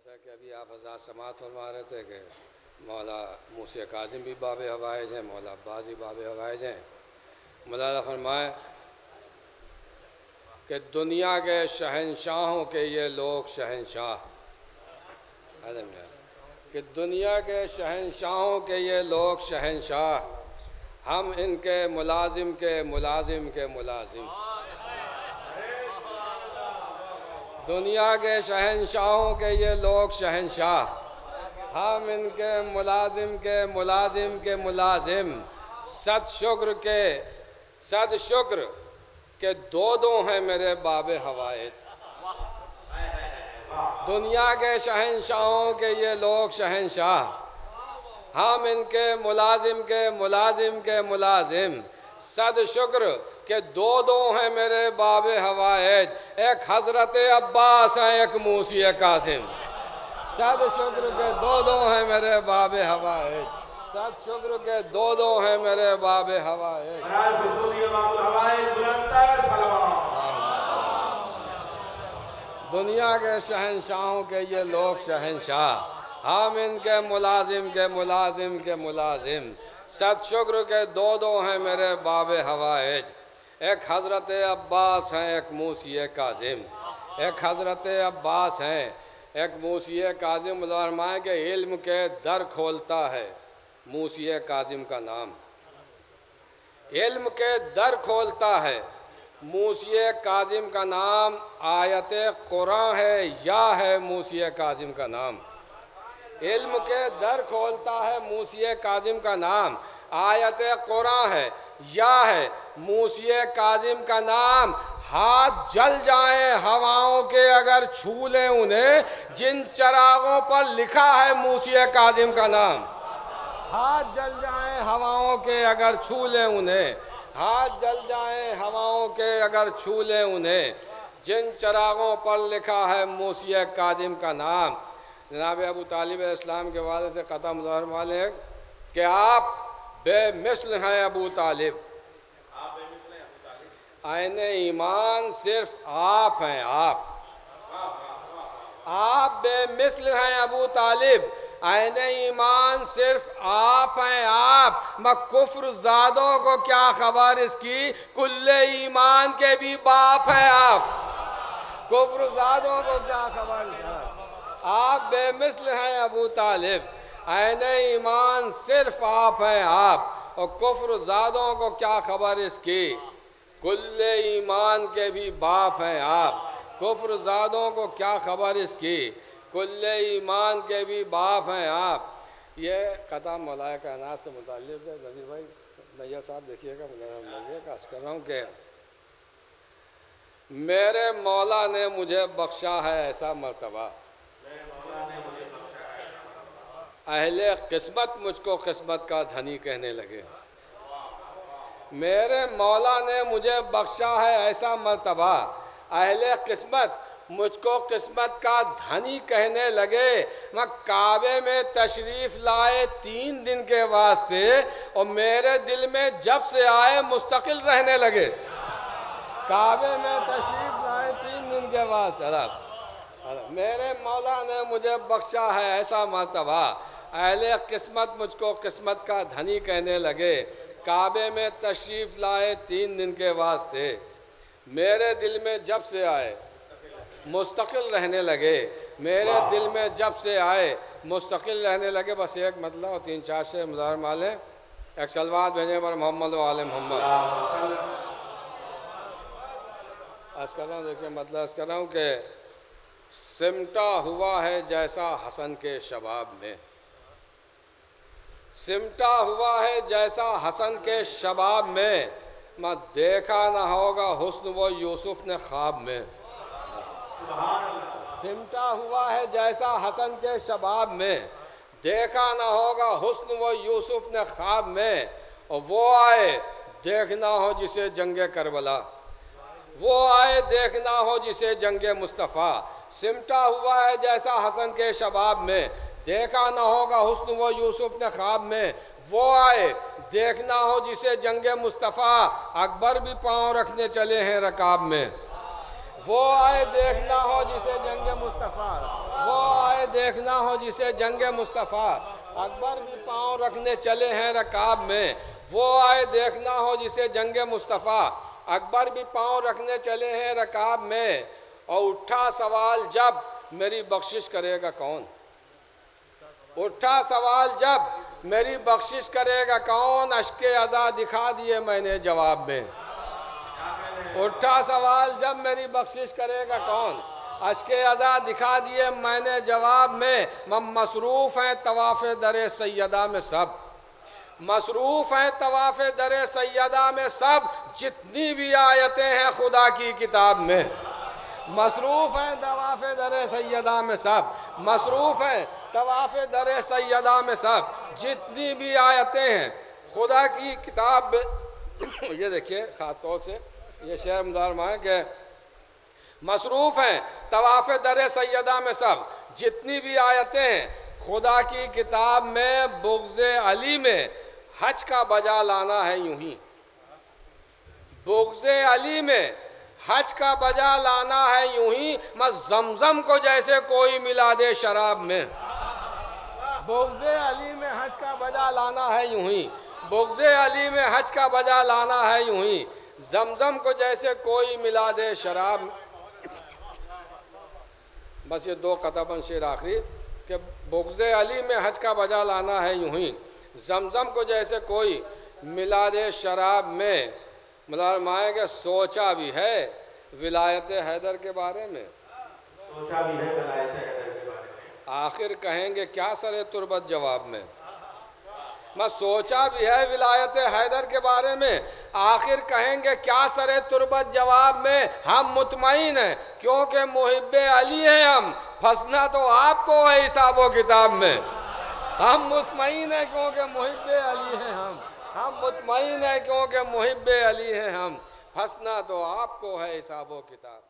جیسا کہ ابھی آپ حضرات سماعت فرما رہے تھے کہ مولا موسی کاظم بھی باب حوائج ہیں، مولا عباس بھی باب حوائج ہیں۔ مولا فرمائے کہ دنیا کے شہنشاہوں کے یہ لوگ شہنشاہ، کہ دنیا کے شہنشاہوں کے یہ لوگ شہنشاہ، ہم ان کے ملازم کے ملازم کے ملازم۔ دنیا کے شہنشاہوں کے یہ لوگ شہنشاہ، ہم ان کے ملازم کے ملازم کے ملازم۔ صد شکر کہ دو ہیں میرے باب حوائج۔ دنیا کے شہنشاہوں کے یہ لوگ شہنشاہ، ہم ان کے ملازم کے ملازم کے ملازم۔ صد شکر کہ دو ہیں میرے باب حوائج، ایک حضرت عباس ہیں ایک موسی کاظم۔ صد شکر کہ دو ہیں میرے باب حوائج، صد شکر کہ دو ہیں میرے باب حوائج۔ دنیا کے شہنشاہوں کے یہ لوگ شہنشاہ، ہم ان کے ملازم کے ملازم کے ملازم۔ صد شکر کہ دو ہیں میرے باب حوائج، ایک حضرت عباس ہیں ایک موسی کاظم۔ ایک حضرت عباس ہیں ایک موسی کاظم۔ فرمائے کہ علم کے در کھولتا ہے موسی کاظم کا نام، علم کے در کھولتا ہے موسی کاظم کا نام۔ آیت قرآن ہے یا ہے موسی کاظم کا نام، علم کے در کھولتا ہے موسی کاظم کا نام۔ آیت قرآن ہے یا ہے موسی کاظم کا نام۔ ہاتھ جل جائیں ہواؤں کے اگر چھو لیں انہیں، جن چراغوں پر لکھا ہے موسی کاظم کا نام۔ ہاتھ جل جائیں ہواؤں کے اگر چھو لیں انہیں، ہاتھ جل جائیں ہواؤں کے اگر چھو لیں انہیں، جن چراغوں پر لکھا ہے موسی کاظم کا نام۔ جناب ابو طالب علیہ السلام کے والد سے قطع مظاہر والے ہیں کہ آپ بے مثل ہیں ابو طالب، عین ایمان صرف آپ ہیں، آپ بے مثل ہیں ابو طالب، عین ایمان صرف آپ ہیں آپ۔ کفر زادوں کو کیا خبر اس کی، کل ایمان کے بھی باپ ہیں آپ۔ کفر زادوں کو کیا خبر، آپ بے مثل ہیں ابو طالب، عین ایمان صرف آپ ہیں آپ، اور کفر زادوں کو کیا خبر اس کی، کل ایمان کے بھی باپ ہیں آپ۔ کفر زادوں کو کیا خبر اس کی، کل ایمان کے بھی باپ ہیں آپ۔ یہ قطع مولا کائنات سے متعلق ہے۔ نذیر بھائی نیت صاحب دیکھیے گا، میں عرض کر رہا ہوں کہ میرے مولا نے مجھے بخشا ہے ایسا مرتبہ، اہل قسمت مجھ کو قسمت کا دھنی کہنے لگے۔ میرے مولا نے مجھے بخشا ہے ایسا مرتبہ، اہل قسمت مجھ کو قسمت کا دھنی کہنے لگے۔ میں کعبے میں تشریف لائے 3 دن کے واسطے، اور میرے دل میں جب سے آئے مستقل رہنے لگے۔ کعبے میں تشریف لائے 3 دن کے واسطے، میرے مولا نے مجھے بخشا ہے ایسا مرتبہ، اہل قسمت مجھ کو قسمت کا دھنی کہنے لگے۔ کعبے میں تشریف لائے 3 دن کے واسطے، میرے دل میں جب سے آئے مستقل رہنے لگے۔ میرے دل میں جب سے آئے مستقل رہنے لگے۔ بس ایک مطلب اور 3-4 سے مظاہر مالیں، ایک صلوات بھیجیں پر محمد و آل محمد۔ عرض کر رہا ہوں، دیکھیں مطلب عرض کر رہا ہوں کہ سمٹا ہوا ہے جیسا حسن کے شباب میں، سمٹا ہوا ہے جیسا حسن کے شباب میں، میں دیکھا نہ ہوگا حسن وہ یوسف نے خواب میں۔ سمٹا ہوا ہے جیسا حسن کے شباب میں، دیکھا نہ ہوگا حسن وہ یوسف نے خواب میں، اور وہ آئے دیکھنا ہو جسے جنگ کربلا، وہ آئے دیکھنا ہو جسے جنگ مصطفیٰ۔ سمٹا ہوا ہے جیسا حسن کے شباب میں، دیکھا نہ ہوگا حسن وہ یوسف نے خواب میں، وہ آئے دیکھنا ہو جسے جنگ مصطفیٰ، اکبر بھی پاؤں رکھنے چلے ہیں رکاب میں۔ وہ آئے دیکھنا ہو جسے جنگ مصطفیٰ، وہ آئے دیکھنا دیکھنا ہو جسے جنگ مصطفیٰ، اکبر بھی پاؤں رکھنے چلے ہیں رکاب میں، وہ آئے دیکھنا ہو جسے جنگ مصطفیٰ، اکبر بھی پاؤں رکھنے چلے ہیں رکاب میں، اور اٹھا سوال جب میری بخشش کرے گا کون، اٹھا سوال جب میری بخشش کرے گا کون، اشک عزا دکھا دیے میں نے جواب میں، اٹھا سوال جب میری بخشش کرے گا کون، اشک عزا دکھا دیے میں نے جواب میں، مصروف ہیں طواف در سیدہ میں سب، مصروف ہیں طواف در سیدہ میں سب، جتنی بھی آیتیں ہیں خدا کی کتاب میں، مصروف ہیں طواف در سیدہ میں سب، مصروف ہیں طواف در سیدہ میں سب، جتنی بھی آیتیں ہیں خدا کی کتاب میں۔ یہ دیکھیے خاص طور سے یہ شعر مدار مائیں کہ مصروف ہیں طواف در سیدہ میں سب، جتنی بھی آیتیں ہیں خدا کی کتاب میں، بغض علی میں حج کا بجا لانا ہے یوں ہی، بغض علی میں حج کا بجا لانا ہے یوں ہی، مس زمزم کو جیسے کوئی ملا دے شراب میں، بغض علی میں حج کا بجا لانا ہے یوں ہی، بغض علی میں حج کا بجا لانا ہے یوں ہی، زمزم کو جیسے کوئی ملا دے شراب میں۔ بس یہ دو قطباً شعر آخری کہ بغض علی میں حج کا بجا لانا ہے یوں ہی، زمزم کو جیسے کوئی ملا دے شراب میں۔ مدار مائیں کہ سوچا بھی ہے ولایت حیدر کے بارے میں، سوچا بھی ہے ولایت حیدر کے بارے میں، آخر کہیں گے کیا سر تربت جواب میں، میں سوچا بھی ہے ولایت حیدر کے بارے میں، آخر کہیں گے کیا سر تربت جواب میں، ہم مطمئن ہیں کیونکہ محب علی ہیں ہم، پھنسنا تو آپ کو ہے حساب و کتاب میں، ہم مطمئن ہیں کیونکہ محب علی ہیں ہم مطمئن ہیں کیونکہ محب علی ہیں ہم، پھنسنا تو آپ کو ہے حساب و کتاب۔